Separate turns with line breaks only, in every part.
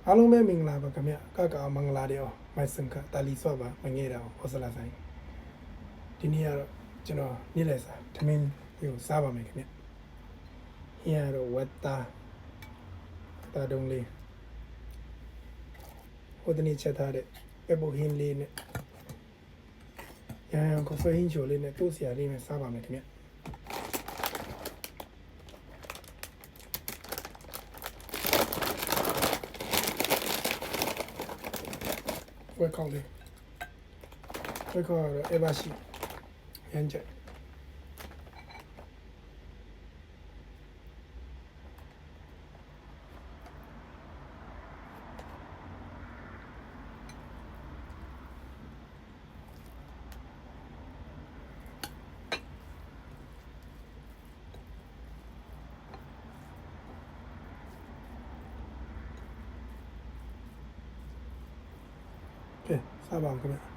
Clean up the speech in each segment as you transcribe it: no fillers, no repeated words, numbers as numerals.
အားလုံးပဲမင်္ဂလာပါခင်ဗျကကမင်္ဂလာတွေအောင်မိုက်စင်ကတာလီဆော့ပါမငဲ့တာဟောစလာဆိုင်ဒီနေ့ကတော့ကျွန်တော်နေ့လည်စာထမင်းကိုစားပါမယ်ခင်ဗျဟင်းရတော့ဝတ်တာတုံးလေးဟိုတနေ့ချက်ထားတဲ့ပက်ပုတ်ဟင်းလေးနဲ့ရန်ကော်ဖီဟင်းချိုလေးနဲ့တိုးစရာလေးနဲ့စားပါမယ်ခင်ဗျဝက်ကောက်လေးဝက်ကောက်တော့အေးပါရှိရမ်းကြကဲစားပါအောင်ခင်ဗျ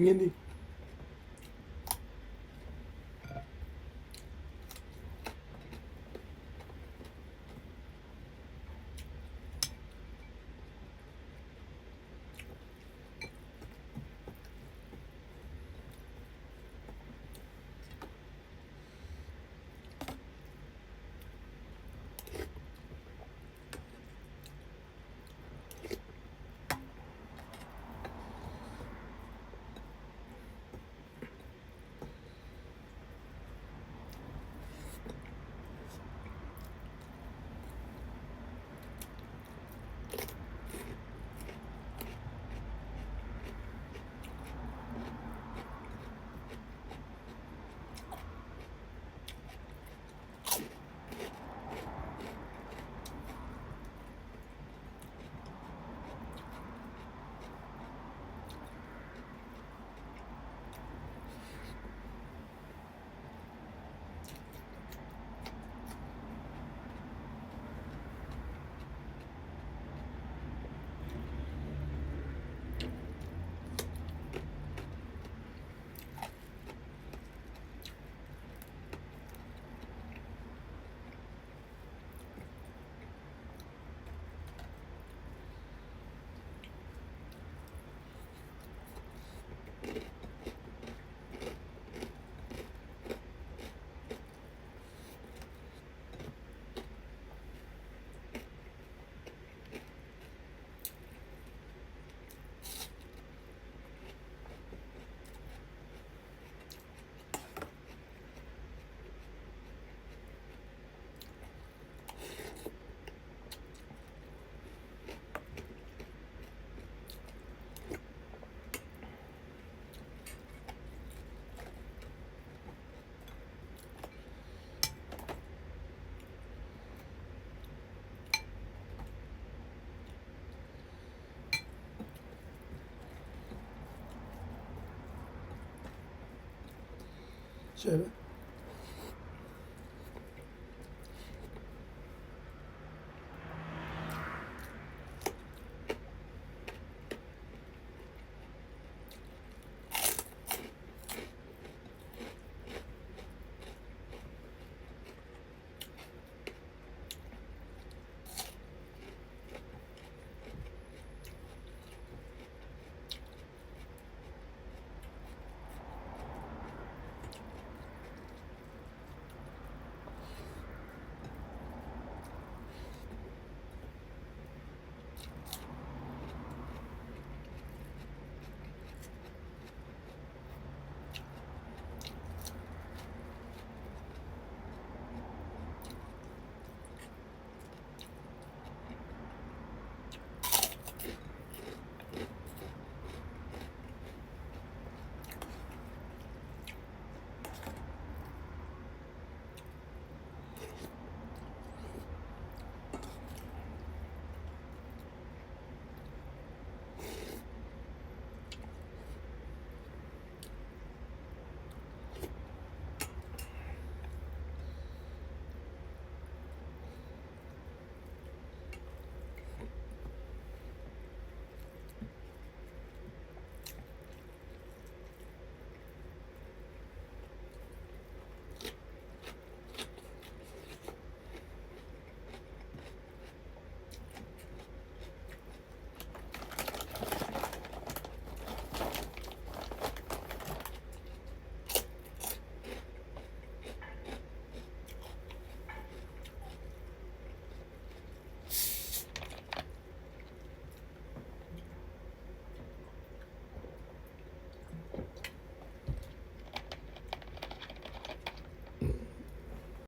ငင်းဒီရှယ်